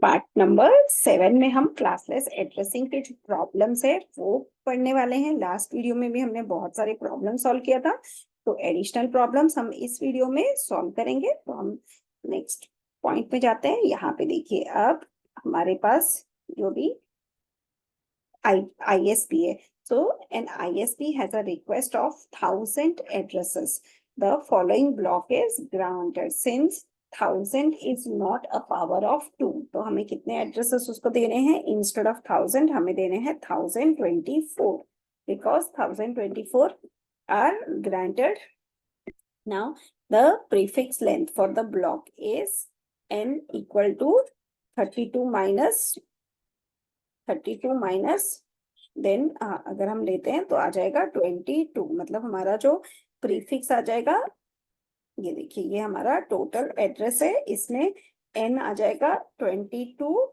Part number 7 में हम classless addressing के जो प्रॉब्लम्स है वो पढ़ने वाले हैं। लास्ट वीडियो में भी हमने बहुत सारे प्रॉब्लम सॉल्व किया था, तो एडिशनल प्रॉब्लम्स हम इस वीडियो में सॉल्व करेंगे। तो हम नेक्स्ट पॉइंट में जाते हैं। यहाँ पे देखिए, अब हमारे पास जो भी ISP है, so an ISP has a request of 1,000 addresses. The following block is granted since 1,000 is not a power of 2. तो हमें कितने एड्रेसेस उसको देने हैं? इंस्टेड ऑफ 1,000 हमें देने हैं 1,024 because 1,024 are granted. Now the prefix length for the block is n equal to 32 minus then अगर हम लेते हैं तो आ जाएगा 22। मतलब हमारा जो प्रीफिक्स आ जाएगा, ये देखिए, ये हमारा टोटल एड्रेस है, इसमें n आ जाएगा 22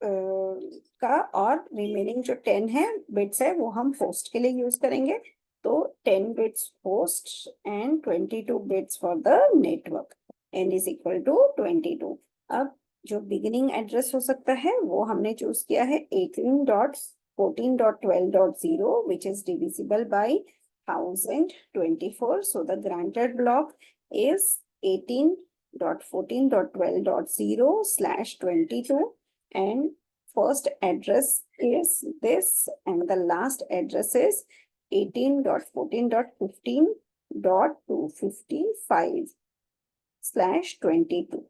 का, और रिमेनिंग जो 10 है बिट्स है वो हम होस्ट के लिए यूज करेंगे। तो 10 bits host and 22 bits for the network, n is equal to 22। अब जो बिगिनिंग एड्रेस हो सकता है वो हमने चूज किया है 18.14.12.0 which is divisible by 1,024. So the granted block is 18.14.12.0/22, and first address is this and the last address is 18.14.15.255/22।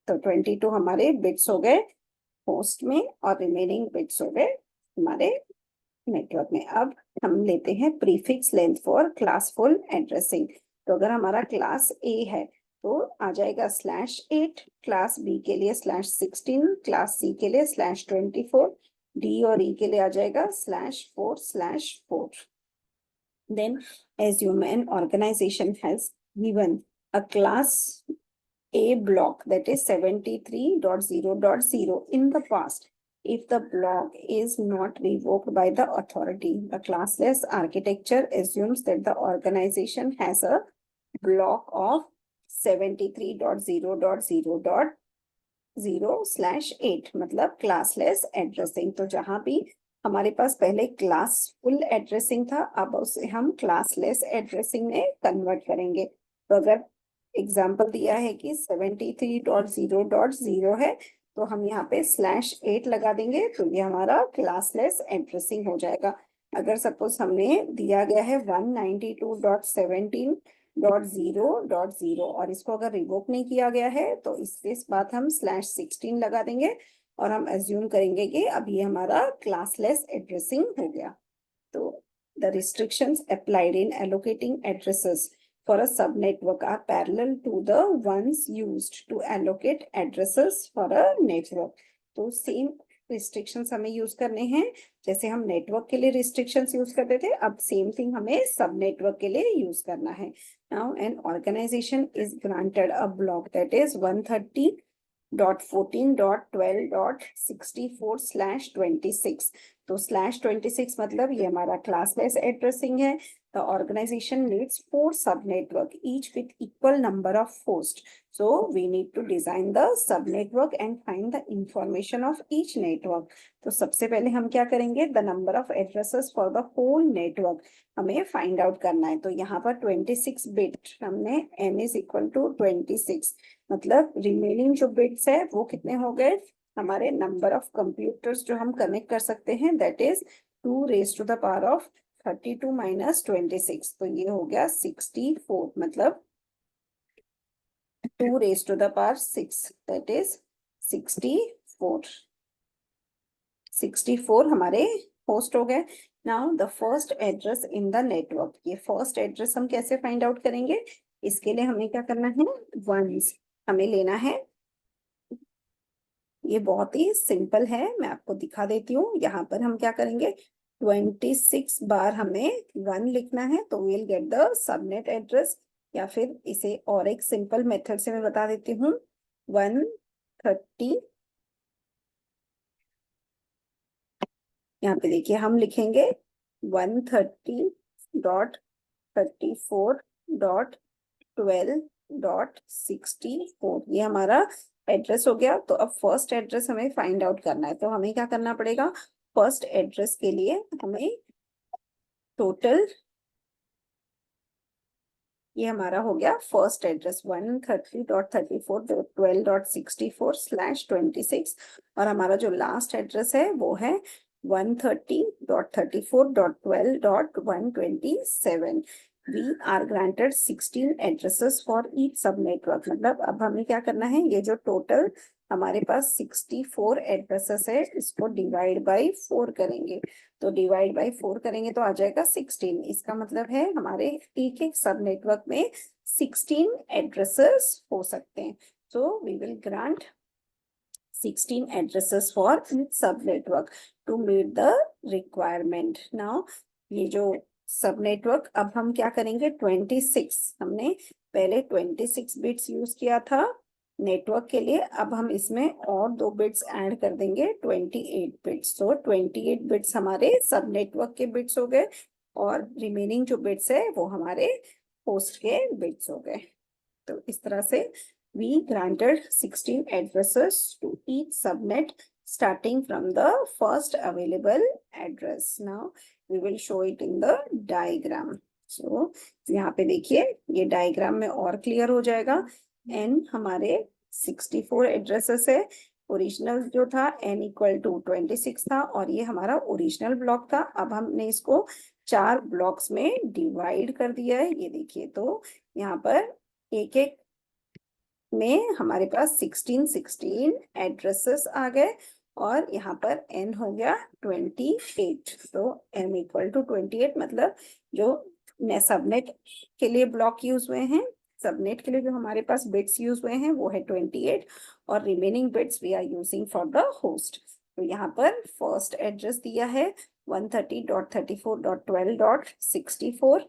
तो 22 हमारे बिट्स हो गए होस्ट में और रिमेनिंग बिट्स हो गए हमारे नेटवर्क में। अब हम लेते हैं prefix length for class full addressing. तो अगर हमारा क्लास ए है तो आ जाएगा /8, क्लास बी के लिए /16, क्लास सी के लिए /24, डी और ई के लिए आ जाएगा /4/4। Then assume an organization has given a class A block that is 73.0.0 in the past. If the block is not revoked by the authority, the classless architecture assumes that the organization has a block of 73.0.0.0/8, मतलब classless addressing. तो जहां भी हमारे पास पहले class full addressing था, अब उसे हम क्लासलेस एड्रेसिंग में कन्वर्ट करेंगे। तो अगर एग्जाम्पल दिया है कि 73.0.0 है, तो हम यहाँ पे /8 लगा देंगे, तो ये हमारा क्लासलेस एड्रेसिंग हो जाएगा। अगर सपोज हमने दिया गया है 192.17.0.0 और इसको अगर रिवोक नहीं किया गया है, तो इस बात हम /16 लगा देंगे और हम एज्यूम करेंगे कि अब ये हमारा क्लासलेस एड्रेसिंग हो गया। तो the restrictions applied in allocating addresses for a subnetwork are parallel to the ones used to allocate addresses for a network. तो सेम रिस्ट्रिक्शंस हमें यूज करने हैं जैसे हम नेटवर्क के लिए रिस्ट्रिक्शंस यूज करते थे, अब सेम थिंग हमें सब नेटवर्क के लिए यूज करना है। Now an organization is granted a block that is 130.14.12.64/26। तो /26 मतलब ये हमारा क्लासलेस एड्रेसिंग है। The organization needs 4 subnetwork, each with equal number of hosts. So we need to design the subnetwork and find the information of each network. तो सबसे पहले हम क्या करेंगे? The number of addresses for the whole network हमें find out करना है। तो यहाँ पर 26 बिट हमने n is equal to 26, मतलब रिमेनिंग जो बिट्स है वो कितने हो गए? हमारे नंबर ऑफ कंप्यूटर्स जो हम कनेक्ट कर सकते हैं, दैट इज 2^32 minus 26, तो ये हो गया 64, मतलब 2^6, दैट इज 64। 64 हमारे होस्ट हो गए। Now the first address in the network, ये फर्स्ट एड्रेस हम कैसे फाइंड आउट करेंगे? इसके लिए हमें क्या करना है? वंस हमें लेना है। ये बहुत ही सिंपल है, मैं आपको दिखा देती हूँ। यहाँ पर हम क्या करेंगे? 26 बार हमें 1 लिखना है, तो will get the subnet address, या फिर इसे और एक सिंपल मेथड से मैं बता देती हूँ। 130, यहाँ पे देखिए हम लिखेंगे 130.34.12 22.64 ये हमारा एड्रेस हो गया। तो अब फर्स्ट एड्रेस हमें फाइंड आउट करना है, तो हमें क्या करना पड़ेगा, फर्स्ट एड्रेस के लिए हमें टोटल, ये हमारा हो गया फर्स्ट एड्रेस 130.34.12.64/26 और हमारा जो लास्ट एड्रेस है वो है 130.34.12.127। We are granted 16 addresses for each subnetwork. मतलब अब हमें क्या करना है, ये जो टोटल हमारे पास 64 एड्रेसेस है इसको डिवाइड बाई 4 करेंगे। तो डिवाइड बाई 4 करेंगे तो आ जाएगा 16। इसका मतलब है हमारे एक एक सब नेटवर्क में 16 एड्रेसेस हो सकते हैं। So we will grant 16 addresses for each sub network to meet the requirement. Now ये जो सब नेटवर्क अब हम क्या करेंगे, 26 हमने पहले 26 बिट्स यूज किया था नेटवर्क के लिए, अब हम इसमें और 2 बिट्स ऐड कर देंगे 28 बिट्स। तो 28 बिट्स हमारे सब नेटवर्क के बिट्स हो गए और रिमेनिंग जो बिट्स है वो हमारे होस्ट के बिट्स हो गए। तो इस तरह से we granted 16 addresses to each subnet starting from the first available address. Now we will show it in the diagram. So यहाँ पे देखिए ये डायग्राम में और क्लियर हो जाएगा। n हमारे 64 एड्रेसेस है, ओरिजिनल जो था n इक्वल टू 26 था और ये हमारा ओरिजिनल ब्लॉक था। अब हमने इसको 4 ब्लॉक्स में डिवाइड कर दिया है, ये देखिए। तो यहाँ पर एक एक में हमारे पास 16 एड्रेसेस आ गए और यहाँ पर n हो गया 28। तो m इक्वल टू 28 मतलब जो सबनेट के लिए ब्लॉक यूज हुए हैं, सबनेट के लिए जो हमारे पास बिट्स यूज हुए हैं वो है 28 और remaining bits we are using for the host. तो यहाँ पर फर्स्ट एड्रेस दिया है 130.34.12.64।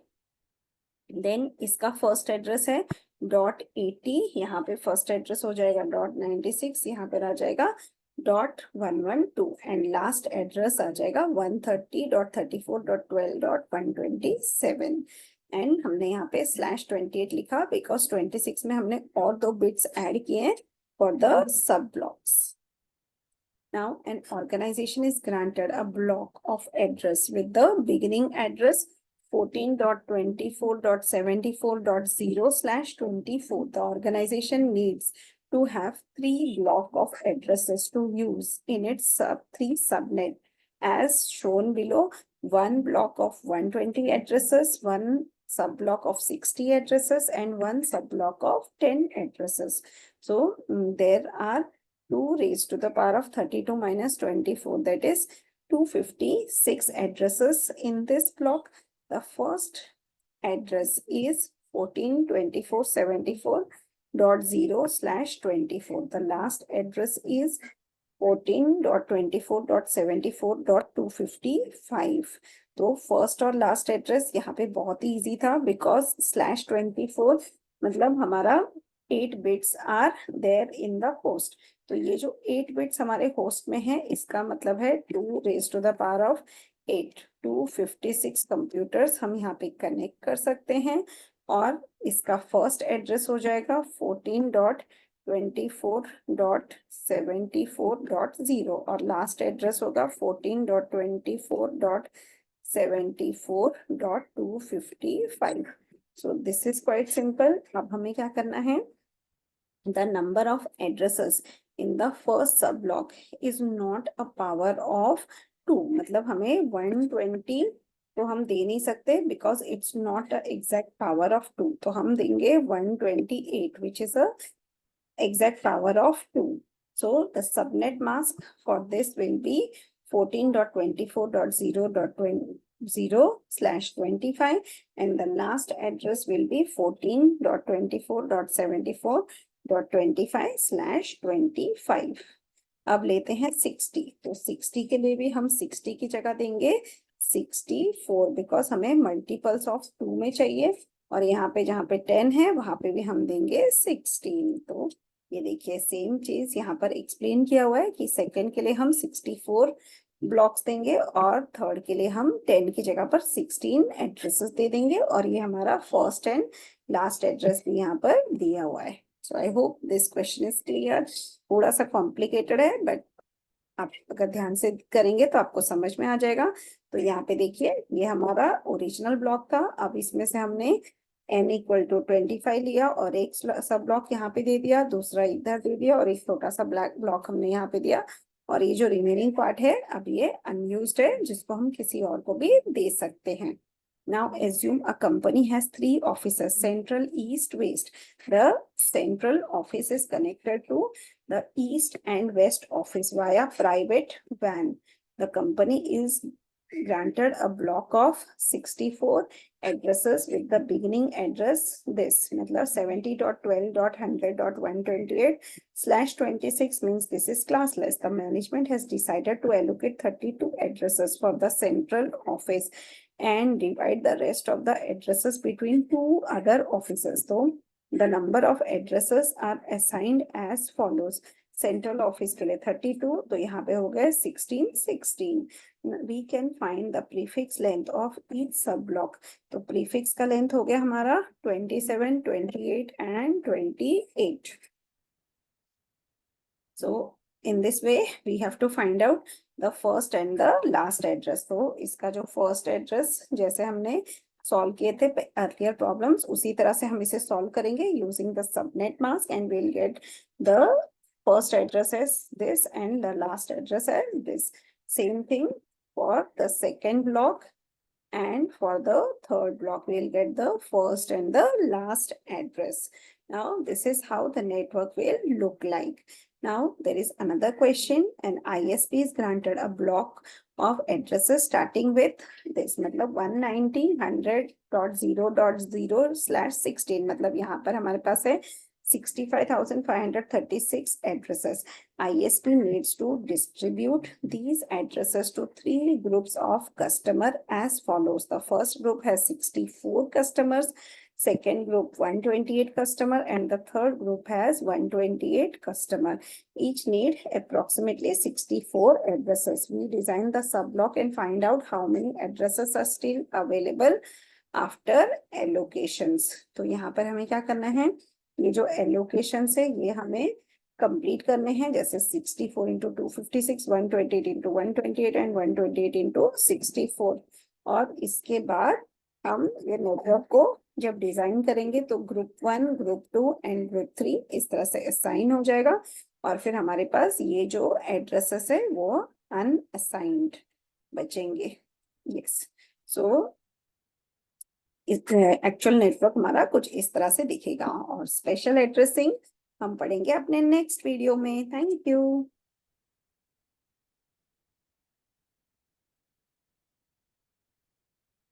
देन इसका फर्स्ट एड्रेस है .80, यहाँ पे फर्स्ट एड्रेस हो जाएगा .96, यहाँ पर आ जाएगा .112 एंड लास्ट एड्रेस आ जाएगा 130.34.12.127 एंड हमने यहाँ पे /28 लिखा बिकॉज 26 में हमने और 2 बिट्स ऐड किए हैं for the sub blocks. Now an organization is granted a block of address with the beginning address 14.24.74.0/24. The organization needs to have 3 block of addresses to use in its 3 subnet as shown below. 1 block of 120 addresses, 1 subblock of 60 addresses and 1 subblock of 10 addresses. So there are 2 raised to the power of 32 minus 24, that is 256 addresses in this block. The first address is 14.24.74.0/24. The last address is 14.24.74.255. तो first और last address यहाँ पे बहुत ही easy था because /24 मतलब हमारा 8 bits are there in the host. तो ये जो 8 बिट्स हमारे होस्ट में है इसका मतलब है 2 raised to the power of 8, 256 computers हम यहाँ पे कनेक्ट कर सकते हैं और इसका फर्स्ट एड्रेस हो जाएगा 14.24.74.0 और लास्ट एड्रेस होगा 14.24.74.255। So this is quite simple. अब हमें क्या करना है, the number of addresses in the first sub block is not a power of 2, मतलब हमें 120 तो हम दे नहीं सकते because it's not a exact power of 2, तो हम देंगे 128 which is a exact power of 2. So the subnet mask for this will be 14.24.0.0/25 and the last address will be 14.24.74.25/25। अब लेते हैं 60, तो 60 के लिए भी हम 60 की जगह देंगे 64 बिकॉज हमें मल्टीपल्स ऑफ 2 में चाहिए और यहाँ पे जहाँ पे 10 है वहां पे भी हम देंगे 16। तो ये देखिए सेम चीज यहाँ पर एक्सप्लेन किया हुआ है कि सेकंड के लिए हम 64 ब्लॉक्स देंगे और थर्ड के लिए हम 10 की जगह पर 16 एड्रेसेस दे देंगे और ये हमारा फर्स्ट एंड लास्ट एड्रेस भी यहाँ पर दिया हुआ है। So I hope this question is clear. थोड़ा सा कॉम्प्लिकेटेड है बट आप अगर ध्यान से करेंगे तो आपको समझ में आ जाएगा। तो यहाँ पे देखिए ये हमारा ओरिजिनल ब्लॉक था। अब इसमें से हमने n इक्वल टू 25 लिया और एक सब ब्लॉक यहाँ पे दे दिया, दूसरा इधर दे दिया और एक छोटा सा ब्लैक ब्लॉक हमने यहाँ पे दिया। और ये जो रिमेनिंग पार्ट है अब ये अनयूज्ड है, जिसको हम किसी और को भी दे सकते हैं। Now assume a company has 3 offices, central, east, west. The central office is connected to the east and west office via private van. The company is granted a block of 64 addresses with the beginning address this, मतलब 70.12.100.128/26 means this is classless. The management has decided to allocate 32 addresses for the central office and divide the rest of the addresses between 2 other offices. So the number of addresses are assigned as follows. Central office के लिए 32, तो यहाँ पे हो गए 16। We can find the prefix length of each sub block. तो prefix का length हो गया हमारा 27, 28 and 28। So in this way we have to find out the first and the last address. तो इसका जो फर्स्ट एड्रेस जैसे हमने सॉल्व किए थे अर्लियर प्रॉब्लम्स, उसी तरह से हम इसे सॉल्व करेंगे using the subnet mask and will get the first address as this and the last address as this. Same thing for the second block and for the third block we'll get the first and the last address. Now this is how the network will look like. Now there is another question. An ISP is granted a block of addresses starting with this, मतलब 190.100.0.0/16, मतलब यहाँ पर हमारे पास है 65,536 addresses. ISP needs to distribute these addresses to 3 groups of customer as follows. The first group has 64 customers, second group 128 customer, and the third group has 128 customer. Each need approximately 64 addresses. We design the subblock and find out how many addresses are still available after allocations. तो यहाँ पर हमें क्या करना है, ये जो allocation है ये हमें कंप्लीट करने हैं, जैसे 64 इंटू 256, 128 इंटू 128 एंड 128 इंटू 64। और इसके बाद हम ये नेटवर्क को जब डिजाइन करेंगे तो ग्रुप 1, ग्रुप 2 एंड ग्रुप 3 इस तरह से असाइन हो जाएगा। और फिर हमारे पास ये जो एड्रेसेस है वो अनअसाइंड बचेंगे। यस, सो एक्चुअल नेटवर्क हमारा कुछ इस तरह से दिखेगा। और स्पेशल एड्रेसिंग हम पढ़ेंगे अपने नेक्स्ट वीडियो में। Thank you.